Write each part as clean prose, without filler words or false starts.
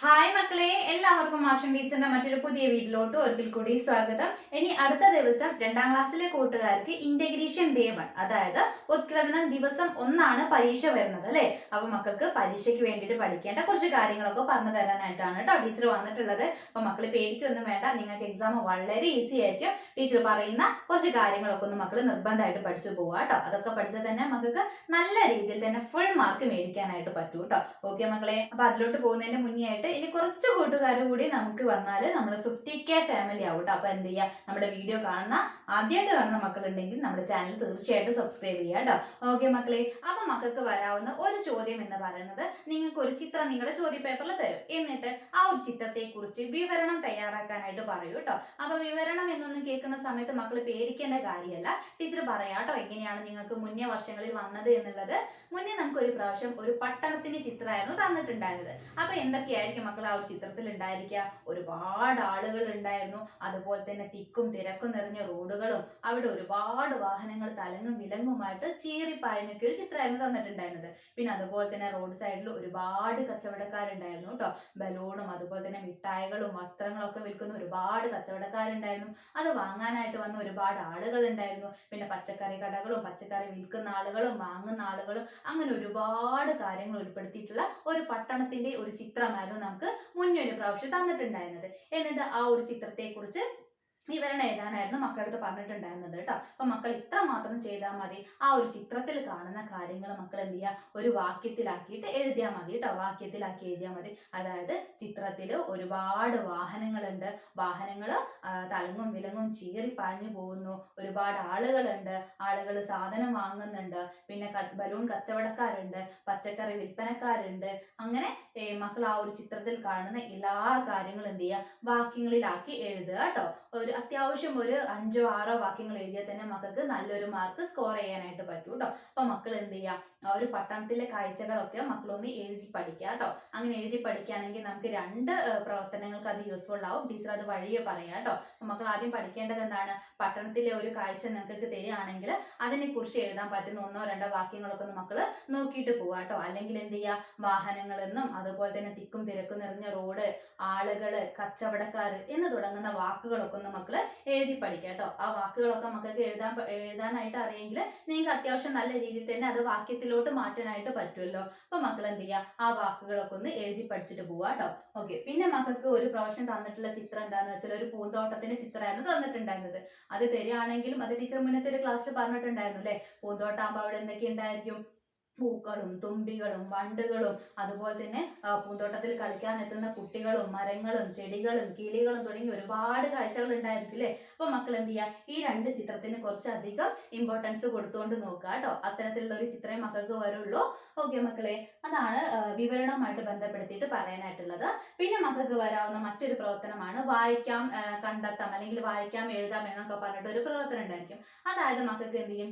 Hi മക്കളെ, എല്ലാവർക്കും ആശം ടീച്ചറിന്റെ മറ്റൊരു പുതിയ വീട്ടിലോട്ട് ഒരിക്കൽ കൂടി സ്വാഗതം. ഇനി അടുത്ത ദിവസം 2ാം ക്ലാസ്സിലെ കൂട്ടുകാർക്ക് ഇന്റഗ്രേഷൻ ഡേ 1, അതായത് ഉത്കലനം ദിവസം 1 പരീക്ഷ വരുന്നത് അല്ലെ. അപ്പൊ മക്കൾക്ക് പരീക്ഷയ്ക്ക് വേണ്ടിയിട്ട് പഠിക്കേണ്ട കുറച്ച് കാര്യങ്ങളൊക്കെ പറഞ്ഞു തരാനായിട്ടാണ് കേട്ടോ ടീച്ചർ വന്നിട്ടുള്ളത്. അപ്പൊ മക്കൾ പേടിക്കൊന്നും വേണ്ട, നിങ്ങൾക്ക് എക്സാം വളരെ ഈസി ആയിരിക്കും. ടീച്ചർ പറയുന്ന കുറച്ച് കാര്യങ്ങളൊക്കെ ഒന്ന് മക്കൾ നിർബന്ധമായിട്ട് പഠിച്ചു പോവുക കേട്ടോ. അതൊക്കെ പഠിച്ചാൽ തന്നെ മക്കൾക്ക് നല്ല രീതിയിൽ തന്നെ ഫുൾ മാർക്ക് മേടിക്കാനായിട്ട് പറ്റൂ കേട്ടോ. ഓക്കെ മക്കളെ, അപ്പൊ അതിലോട്ട് പോകുന്നതിന്റെ മുന്നേ ആയിട്ട് ഇനി കുറച്ച് കൂട്ടുകാർ കൂടി നമുക്ക് വന്നാൽ നമ്മൾ 50K ഫാമിലി ആവും. അപ്പൊ എന്ത് ചെയ്യുക, നമ്മുടെ വീഡിയോ ആദ്യമായിട്ട് കാണുന്ന മക്കളുണ്ടെങ്കിൽ നമ്മുടെ ചാനൽ തീർച്ചയായിട്ടും സബ്സ്ക്രൈബ് ചെയ്യുക കേട്ടോ. ഓക്കെ മക്കളെ, അപ്പൊ മക്കൾക്ക് വരാവുന്ന ഒരു ചോദ്യം എന്ന് പറയുന്നത്, നിങ്ങൾക്ക് ഒരു ചിത്രം നിങ്ങളുടെ ചോദ്യ പേപ്പറിൽ തരും. എന്നിട്ട് ആ ഒരു ചിത്രത്തെ കുറിച്ച് വിവരണം തയ്യാറാക്കാനായിട്ട് പറയൂ കേട്ടോ. അപ്പൊ വിവരണം എന്നൊന്നും കേൾക്കുന്ന സമയത്ത് മക്കൾ പേടിക്കേണ്ട കാര്യമല്ല. ടീച്ചർ പറയാട്ടോ എങ്ങനെയാണ് നിങ്ങൾക്ക് മുന്നേ വർഷങ്ങളിൽ വന്നത് എന്നുള്ളത്. മുന്നേ നമുക്ക് ഒരു പ്രാവശ്യം ഒരു പട്ടണത്തിന്റെ ചിത്രമായിരുന്നു തന്നിട്ടുണ്ടായിരുന്നത്. അപ്പൊ എന്തൊക്കെയായിരിക്കും മക്കൾ ആ ഒരു ചിത്രത്തിൽ ഉണ്ടായിരിക്കുക? ഒരുപാട് ആളുകൾ ഉണ്ടായിരുന്നു, അതുപോലെ തന്നെ തിക്കും തിരക്കും നിറഞ്ഞ റോഡുകളും, അവിടെ ഒരുപാട് വാഹനങ്ങൾ തലങ്ങും വിലങ്ങുമായിട്ട് ചീറിപ്പായുന്നൊക്കെ ഒരു ചിത്രമായിരുന്നു തന്നിട്ടുണ്ടായിരുന്നത്. പിന്നെ അതുപോലെ തന്നെ റോഡ് സൈഡിൽ ഒരുപാട് കച്ചവടക്കാരുണ്ടായിരുന്നു കേട്ടോ. ബലൂണും അതുപോലെ തന്നെ മിഠായികളും വസ്ത്രങ്ങളും ഒക്കെ വിൽക്കുന്ന ഒരുപാട് കച്ചവടക്കാരുണ്ടായിരുന്നു. അത് വാങ്ങാനായിട്ട് വന്ന ഒരുപാട് ആളുകൾ ഉണ്ടായിരുന്നു. പിന്നെ പച്ചക്കറി കടകളും പച്ചക്കറി വിൽക്കുന്ന ആളുകളും വാങ്ങുന്ന ആളുകളും, അങ്ങനെ ഒരുപാട് കാര്യങ്ങൾ ഉൾപ്പെടുത്തിയിട്ടുള്ള ഒരു പട്ടണത്തിന്റെ ഒരു ചിത്രമായിരുന്നു നമുക്ക് മുന്നേ ഒരു പ്രാവശ്യം തന്നിട്ടുണ്ടായിരുന്നത്. എന്നിട്ട് ആ ഒരു ചിത്രത്തെ കുറിച്ച് വിവരണം എഴുതാനായിരുന്നു മക്കളടുത്ത് പറഞ്ഞിട്ടുണ്ടായിരുന്നത് കേട്ടോ. അപ്പൊ മക്കൾ ഇത്ര മാത്രം ചെയ്താൽ മതി. ആ ഒരു ചിത്രത്തിൽ കാണുന്ന കാര്യങ്ങൾ മക്കൾ എന്ത് ചെയ്യുക, ഒരു വാക്യത്തിലാക്കിയിട്ട് എഴുതിയാൽ മതി കേട്ടോ. വാക്യത്തിലാക്കി എഴുതിയാൽ മതി. അതായത് ചിത്രത്തിൽ ഒരുപാട് വാഹനങ്ങളുണ്ട്, വാഹനങ്ങൾ തലങ്ങും വിലങ്ങും ചീറി പാഞ്ഞു പോകുന്നു, ഒരുപാട് ആളുകളുണ്ട്, ആളുകൾ സാധനം വാങ്ങുന്നുണ്ട്, പിന്നെ ബലൂൺ കച്ചവടക്കാരുണ്ട്, പച്ചക്കറി വിൽപ്പനക്കാരുണ്ട്. അങ്ങനെ മക്കൾ ആ ഒരു ചിത്രത്തിൽ കാണുന്ന എല്ലാ കാര്യങ്ങളും എന്ത് ചെയ്യുക, വാക്യങ്ങളിലാക്കി എഴുതുക കേട്ടോ. അത്യാവശ്യം ഒരു 5-6 വാക്യങ്ങൾ എഴുതിയാൽ തന്നെ മക്കൾക്ക് നല്ലൊരു മാർക്ക് സ്കോർ ചെയ്യാനായിട്ട് പറ്റൂ കേട്ടോ. അപ്പൊ മക്കൾ എന്ത് ചെയ്യുക, ഒരു പട്ടണത്തിലെ കാഴ്ചകളൊക്കെ മക്കളൊന്ന് എഴുതി പഠിക്കുക കേട്ടോ. അങ്ങനെ എഴുതി പഠിക്കുകയാണെങ്കിൽ നമുക്ക് 2 പ്രവർത്തനങ്ങൾക്ക് അത് യൂസ്ഫുൾ ആവും. ടീച്ചർ അത് വഴിയെ പറയാം കേട്ടോ. അപ്പൊ മക്കൾ ആദ്യം പഠിക്കേണ്ടത് എന്താണ്, പട്ടണത്തിലെ ഒരു കാഴ്ച നിങ്ങൾക്ക് തരികയാണെങ്കിൽ അതിനെ കുറിച്ച് എഴുതാൻ പറ്റുന്ന 1-2 വാക്യങ്ങളൊക്കെ ഒന്ന് മക്കൾ നോക്കിയിട്ട് പോവാ കേട്ടോ. അല്ലെങ്കിൽ എന്ത് ചെയ്യുക, വാഹനങ്ങളെന്നും അതുപോലെ തന്നെ തിക്കും തിരക്കും നിറഞ്ഞ റോഡ്, ആളുകള്, കച്ചവടക്കാര് എന്ന് തുടങ്ങുന്ന വാക്കുകളൊക്കെ ഒന്ന് മക്കള് എഴുതി പഠിക്കുക കേട്ടോ. ആ വാക്കുകളൊക്കെ മക്കൾക്ക് എഴുതാനായിട്ട് അറിയെങ്കിൽ നിങ്ങൾക്ക് അത്യാവശ്യം നല്ല രീതിയിൽ തന്നെ അത് വാക്യത്തിലോട്ട് മാറ്റാനായിട്ട് പറ്റുമല്ലോ. അപ്പൊ മക്കൾ എന്ത് ചെയ്യുക, ആ വാക്കുകളൊക്കെ ഒന്ന് എഴുതി പഠിച്ചിട്ട് പോവാ കേട്ടോ. ഓക്കെ, പിന്നെ മക്കൾക്ക് ഒരു പ്രാവശ്യം തന്നിട്ടുള്ള ചിത്രം എന്താന്ന് വെച്ചാൽ ഒരു പൂന്തോട്ടത്തിന്റെ ചിത്രമായിരുന്നു തന്നിട്ടുണ്ടായിരുന്നത്. അത് തരികയാണെങ്കിലും അത് ടീച്ചർ മുന്നത്തെ ഒരു ക്ലാസ്സിൽ പറഞ്ഞിട്ടുണ്ടായിരുന്നു അല്ലെ. പൂന്തോട്ടാകുമ്പോൾ അവിടെ എന്തൊക്കെ ഉണ്ടായിരിക്കും, പൂക്കളും തുമ്പികളും വണ്ടുകളും, അതുപോലെ തന്നെ പൂന്തോട്ടത്തിൽ കളിക്കാൻ എത്തുന്ന കുട്ടികളും മരങ്ങളും ചെടികളും കിളികളും തുടങ്ങി ഒരുപാട് കാഴ്ചകൾ ഉണ്ടായിരിക്കും അല്ലെ. അപ്പൊ മക്കൾ എന്ത് ചെയ്യുക, ഈ 2 ചിത്രത്തിന് കുറച്ചധികം ഇമ്പോർട്ടൻസ് കൊടുത്തുകൊണ്ട് നോക്കുക കേട്ടോ. അത്തരത്തിലുള്ള ഒരു ചിത്രമേ മക്കൾക്ക് വരുള്ളൂ. ഓക്കെ മക്കളെ, അതാണ് വിവരണവുമായിട്ട് ബന്ധപ്പെടുത്തിയിട്ട് പറയാനായിട്ടുള്ളത്. പിന്നെ മക്കൾക്ക് വരാവുന്ന മറ്റൊരു പ്രവർത്തനമാണ് വായിക്കാം, കണ്ടെത്താം, അല്ലെങ്കിൽ വായിക്കാം എഴുതാം എന്നൊക്കെ പറഞ്ഞിട്ട് ഒരു പ്രവർത്തനം ഉണ്ടായിരിക്കും. അതായത് മക്കൾക്ക് എന്ത് ചെയ്യും,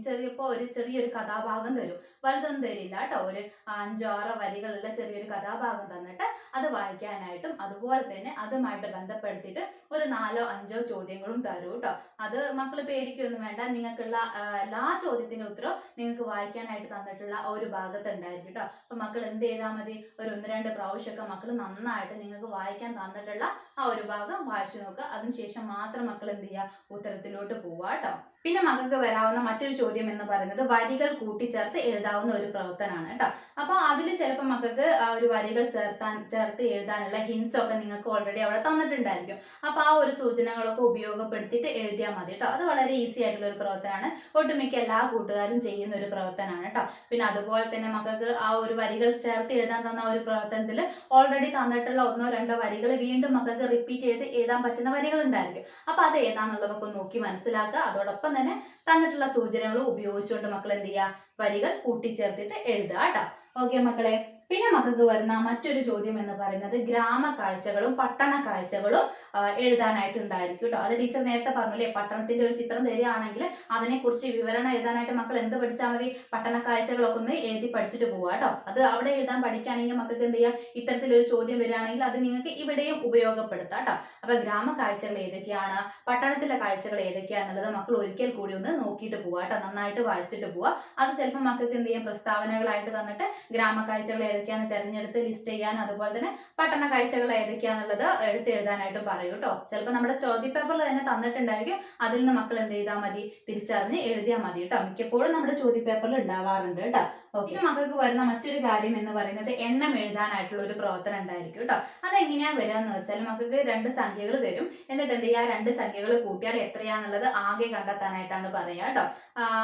ചെറിയൊരു കഥാഭാഗം തരും. വലുതൊന്നും തരില്ല കേട്ടോ. ഒരു 5-6 വരികളുള്ള ചെറിയൊരു കഥാഭാഗം തന്നിട്ട് അത് വായിക്കാനായിട്ടും അതുപോലെ തന്നെ അതുമായിട്ട് ബന്ധപ്പെടുത്തിയിട്ട് ഒരു 4-5 ചോദ്യങ്ങളും തരൂ കേട്ടോ. അത് മക്കൾ പേടിക്കൊന്നും വേണ്ട, നിങ്ങൾക്കുള്ള എല്ലാ ചോദ്യത്തിന്റെ ഉത്തരവും നിങ്ങൾക്ക് വായിക്കാനായിട്ട് തന്നിട്ടുള്ള ആ ഒരു ഭാഗത്ത് ഉണ്ടായിരിക്കും കേട്ടോ. അപ്പൊ മക്കൾ എന്ത് ചെയ്താൽ മതി, ഒരു 1-2 പ്രാവശ്യമൊക്കെ മക്കൾ നന്നായിട്ട് നിങ്ങൾക്ക് വായിക്കാൻ തന്നിട്ടുള്ള ആ ഒരു ഭാഗം വായിച്ചു നോക്കുക. അതിനുശേഷം മാത്രം മക്കൾ എന്ത് ചെയ്യുക, ഉത്തരത്തിലോട്ട് പോവുക കേട്ടോ. പിന്നെ മക്കൾക്ക് വരാവുന്ന മറ്റൊരു ചോദ്യം എന്ന് പറയുന്നത് വരികൾ കൂട്ടിച്ചേർത്ത് എഴുതാവുന്ന ഒരു പ്രവർത്തനമാണ് കേട്ടോ. അപ്പോൾ അതിൽ ചിലപ്പോൾ മക്കൾക്ക് ആ ഒരു വരികൾ ചേർത്ത് എഴുതാനുള്ള ഹിൻസ് ഒക്കെ നിങ്ങൾക്ക് ഓൾറെഡി അവിടെ തന്നിട്ടുണ്ടായിരിക്കും. അപ്പൊ ആ ഒരു സൂചനകളൊക്കെ ഉപയോഗപ്പെടുത്തിയിട്ട് എഴുതിയാൽ മതി കേട്ടോ. അത് വളരെ ഈസി ആയിട്ടുള്ള ഒരു പ്രവർത്തനമാണ്. ഒട്ടുമിക്ക എല്ലാ കൂട്ടുകാരും ചെയ്യുന്ന ഒരു പ്രവർത്തനമാണ് കേട്ടോ. പിന്നെ അതുപോലെ തന്നെ മക്കൾക്ക് ആ ഒരു വരികൾ ചേർത്ത് എഴുതാൻ തന്ന ഒരു പ്രവർത്തനത്തിൽ ഓൾറെഡി തന്നിട്ടുള്ള 1-2 വരികൾ വീണ്ടും മക്കൾക്ക് റിപ്പീറ്റ് ചെയ്ത് എഴുതാൻ പറ്റുന്ന വരികൾ ഉണ്ടായിരിക്കും. അപ്പൊ അത് ഏതാന്നുള്ളതൊക്കെ നോക്കി മനസ്സിലാക്കുക. അതോടൊപ്പം തന്നെ തന്നിട്ടുള്ള സൂചനകൾ ഉപയോഗിച്ചുകൊണ്ട് മക്കൾ എന്ത് ചെയ്യുക, വരികൾ കൂട്ടിച്ചേർത്തിട്ട് എഴുതുക കേട്ടോ. ഓക്കെ മക്കളെ, പിന്നെ മക്കൾക്ക് വരുന്ന മറ്റൊരു ചോദ്യം എന്ന് പറയുന്നത് ഗ്രാമ കാഴ്ചകളും പട്ടണ കാഴ്ചകളും എഴുതാനായിട്ടുണ്ടായിരിക്കും കേട്ടോ. അത് ടീച്ചർ നേരത്തെ പറഞ്ഞില്ലേ, പട്ടണത്തിന്റെ ഒരു ചിത്രം തരികയാണെങ്കിൽ അതിനെക്കുറിച്ച് വിവരണം എഴുതാനായിട്ട് മക്കൾ എന്ത് പഠിച്ചാൽ മതി, പട്ടണ കാഴ്ചകളൊക്കെ ഒന്ന് എഴുതി പഠിച്ചിട്ട് പോവാ കേട്ടോ. അത് അവിടെ എഴുതാൻ പഠിക്കുകയാണെങ്കിൽ മക്കൾക്ക് എന്ത് ചെയ്യാം, ഇത്തരത്തിലൊരു ചോദ്യം വരികയാണെങ്കിൽ അത് നിങ്ങൾക്ക് ഇവിടെയും ഉപയോഗപ്പെടുത്താം കേട്ടോ. അപ്പൊ ഗ്രാമ കാഴ്ചകൾ ഏതൊക്കെയാണ്, പട്ടണത്തിലെ കാഴ്ചകൾ ഏതൊക്കെയാന്നുള്ളത് മക്കൾ ഒരിക്കൽ കൂടി ഒന്ന് നോക്കിയിട്ട് പോവാ കേട്ടോ. നന്നായിട്ട് വായിച്ചിട്ട് പോവാ. അത് ചിലപ്പോൾ മക്കൾക്ക് എന്ത് ചെയ്യാം, പ്രസ്താവനകളായിട്ട് തന്നിട്ട് ഗ്രാമ കാഴ്ചകൾ ഏതൊക്കെയാണെന്ന് തിരഞ്ഞെടുത്ത് ലിസ്റ്റ് ചെയ്യാൻ, അതുപോലെ തന്നെ പഠന കാഴ്ചകൾ ഏതൊക്കെയാണെന്നുള്ളത് എടുത്ത് എഴുതാനായിട്ട് പറയൂ കേട്ടോ. ചിലപ്പോൾ നമ്മുടെ ചോദ്യപേപ്പറിൽ തന്നെ തന്നിട്ടുണ്ടായിരിക്കും, അതിൽ നിന്ന് മക്കൾ എന്ത് ചെയ്താൽ മതി, തിരിച്ചറിഞ്ഞ് എഴുതിയാൽ മതി കേട്ടോ. മിക്കപ്പോഴും നമ്മുടെ ചോദ്യപേപ്പറിൽ ഉണ്ടാവാറുണ്ട് കേട്ടോ. ഓക്കെ, മക്കൾക്ക് വരുന്ന മറ്റൊരു കാര്യം എന്ന് പറയുന്നത് എണ്ണം എഴുതാനായിട്ടുള്ള ഒരു പ്രവർത്തനം ഉണ്ടായിരിക്കും കേട്ടോ. അതെങ്ങനെയാ വരിക എന്ന് വെച്ചാൽ മക്കൾക്ക് രണ്ട് സംഖ്യകൾ തരും, എന്നിട്ട് എന്ത് ചെയ്യുക, രണ്ട് സംഖ്യകൾ കൂട്ടിയാൽ എത്രയാന്നുള്ളത് ആകെ കണ്ടെത്താനായിട്ടാണ് പറയുക കേട്ടോ.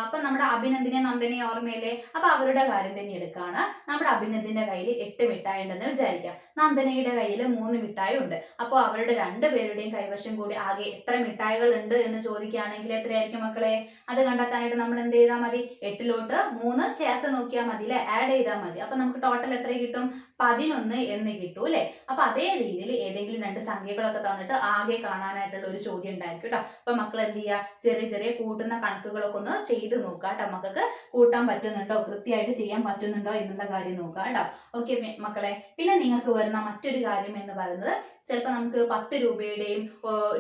അപ്പൊ നമ്മുടെ അഭിനന്ദിനെ നന്ദനെ ഓർമ്മയില്ലേ, അപ്പൊ അവരുടെ കാര്യം തന്നെ എടുക്കാണ്. നമ്മുടെ അഭിനന്ദിന്റെ കയ്യിൽ 8 മിഠായി ഉണ്ടെന്ന് വിചാരിക്കാം, നന്ദനയുടെ കയ്യിൽ 3 മിഠായി ഉണ്ട്. അപ്പോൾ അവരുടെ രണ്ടുപേരുടെയും കൈവശം കൂടി ആകെ എത്ര മിഠായികൾ ഉണ്ട് എന്ന് ചോദിക്കുകയാണെങ്കിൽ എത്രയായിരിക്കും മക്കളെ? അത് കണ്ടെത്താനായിട്ട് നമ്മൾ എന്ത് ചെയ്താൽ മതി, 8ലോട്ട് 3 ചേർത്ത് നോക്കിയാൽ മതി അല്ലെ, ആഡ് ചെയ്താൽ മതി. അപ്പൊ നമുക്ക് ടോട്ടൽ എത്ര കിട്ടും, 11 എന്ന് കിട്ടും അല്ലെ. അപ്പൊ അതേ രീതിയിൽ ഏതെങ്കിലും രണ്ട് സംഖ്യകളൊക്കെ തന്നിട്ട് ആകെ കാണാനായിട്ടുള്ള ഒരു ചോദ്യം ഉണ്ടായിരിക്കും കേട്ടോ. അപ്പൊ മക്കൾ എന്ത് ചെയ്യുക, ചെറിയ ചെറിയ കൂട്ടുന്ന കണക്കുകളൊക്കെ ഒന്ന് ചെയ്ത് നോക്കുക കേട്ടോ. മക്കൾക്ക് കൂട്ടാൻ പറ്റുന്നുണ്ടോ, കൃത്യമായിട്ട് ചെയ്യാൻ പറ്റുന്നുണ്ടോ എന്നുള്ള കാര്യം നോക്കുക കേട്ടോ. ഓക്കെ മക്കളെ, പിന്നെ നിങ്ങൾക്ക് വരുന്ന മറ്റൊരു കാര്യം എന്ന് പറയുന്നത്, ചിലപ്പോൾ നമുക്ക് 10 രൂപയുടെയും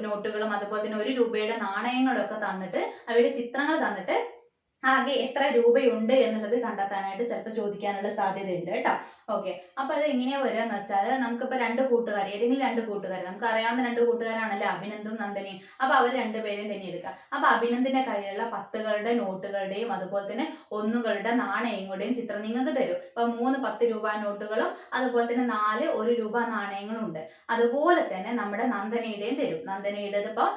നോട്ടുകളും അതുപോലെ തന്നെ 1 രൂപയുടെ നാണയങ്ങളും ഒക്കെ തന്നിട്ട് അവയുടെ ചിത്രങ്ങൾ തന്നിട്ട് ആകെ എത്ര രൂപയുണ്ട് എന്നുള്ളത് കണ്ടെത്താനായിട്ട് ചിലപ്പോൾ ചോദിക്കാനുള്ള സാധ്യതയുണ്ട് കേട്ടോ. ഓക്കെ, അപ്പൊ അത് എങ്ങനെയാ വരിക എന്ന് വെച്ചാൽ, നമുക്കിപ്പോ രണ്ട് കൂട്ടുകാർ, ഏതെങ്കിലും രണ്ട് കൂട്ടുകാർ, നമുക്ക് അറിയാവുന്ന രണ്ട് കൂട്ടുകാരാണല്ലോ അഭിനന്ദും നന്ദനയും. അപ്പൊ അവർ രണ്ടുപേരെയും തന്നെ എടുക്കാം. അപ്പൊ അഭിനന്ദിന്റെ കയ്യിലുള്ള 10കളുടെ നോട്ടുകളുടെയും അതുപോലെ തന്നെ 1കളുടെ നാണയങ്ങളുടെയും ചിത്രം നിങ്ങൾക്ക് തരും. ഇപ്പൊ 3 10 രൂപ നോട്ടുകളും അതുപോലെ തന്നെ 4 1 രൂപ നാണയങ്ങളും ഉണ്ട്. അതുപോലെ തന്നെ നമ്മുടെ നന്ദനയുടെയും തരും. നന്ദനയുടേത് ഇപ്പൊ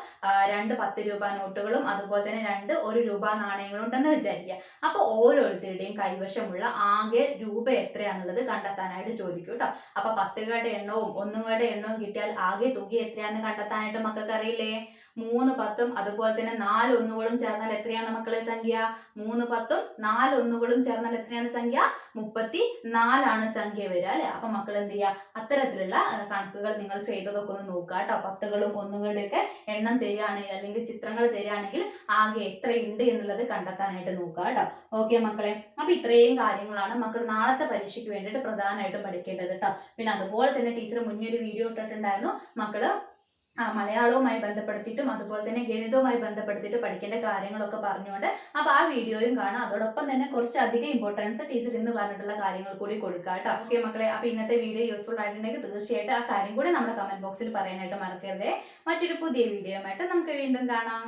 2 10 രൂപ നോട്ടുകളും അതുപോലെ തന്നെ 2 1 രൂപ നാണയങ്ങളും ഉണ്ടെന്ന് വിചാരിക്കുക. അപ്പൊ ഓരോരുത്തരുടെയും കൈവശമുള്ള ആകെ രൂപ എത്രയാന്നുള്ളത് കണ്ടെത്താനായിട്ട് ചോദിക്കും കേട്ടോ. അപ്പൊ 10കളുടെ എണ്ണവും 1കളുടെ എണ്ണവും കിട്ടിയാൽ ആകെ തുക എത്രയാന്ന് കണ്ടെത്താനായിട്ട് മക്കൾക്ക് അറിയില്ലേ? 3 10ഉം അതുപോലെ തന്നെ 4 1കളും ചേർന്നാൽ എത്രയാണ് മക്കളെ സംഖ്യ? 3 10ഉം 4 1കളും ചേർന്നാൽ എത്രയാണ് സംഖ്യ? 34 ആണ് സംഖ്യ വരിക അല്ലെ. അപ്പൊ മക്കൾ എന്ത് ചെയ്യുക, അത്തരത്തിലുള്ള കണക്കുകൾ നിങ്ങൾ ചെയ്തതൊക്കെ ഒന്ന് നോക്കുക കേട്ടോ. 10കളും 1കളുടെ ഒക്കെ എണ്ണം തരികയാണെങ്കിൽ അല്ലെങ്കിൽ ചിത്രങ്ങൾ തരികയാണെങ്കിൽ ആകെ എത്രയുണ്ട് എന്നുള്ളത് കണ്ടെത്താനായിട്ട് നോക്കുക കേട്ടോ. ഓക്കെ മക്കളെ, അപ്പൊ ഇത്രയും കാര്യങ്ങളാണ് മക്കൾ നാളത്തെ പരീക്ഷയ്ക്ക് വേണ്ടിയിട്ട് പ്രധാനമായിട്ടും പഠിക്കേണ്ടത് കേട്ടോ. പിന്നെ അതുപോലെ തന്നെ ടീച്ചർ മുന്നേ ഒരു വീഡിയോ ഇട്ടിട്ടുണ്ടായിരുന്നു, മക്കള് മലയാളവുമായി ബന്ധപ്പെടുത്തിയിട്ടും അതുപോലെ തന്നെ ഗണിതവുമായി ബന്ധപ്പെടുത്തിയിട്ട് പഠിക്കേണ്ട കാര്യങ്ങളൊക്കെ പറഞ്ഞുകൊണ്ട്. അപ്പൊ ആ വീഡിയോയും കാണാം. അതോടൊപ്പം തന്നെ കുറച്ചധികം ഇമ്പോർട്ടൻസ് ടീച്ചർ ഇന്ന് പറഞ്ഞിട്ടുള്ള കാര്യങ്ങൾ കൂടി കൊടുക്കുക കേട്ടോ. ഓക്കെ മക്കളെ, അപ്പൊ ഇന്നത്തെ വീഡിയോ യൂസ്ഫുൾ ആയിട്ടുണ്ടെങ്കിൽ തീർച്ചയായിട്ടും ആ കാര്യം കൂടി നമ്മുടെ കമന്റ് ബോക്സിൽ പറയാനായിട്ട് മറക്കരുതേ. മറ്റൊരു പുതിയ വീഡിയോയുമായിട്ട് നമുക്ക് വീണ്ടും കാണാം.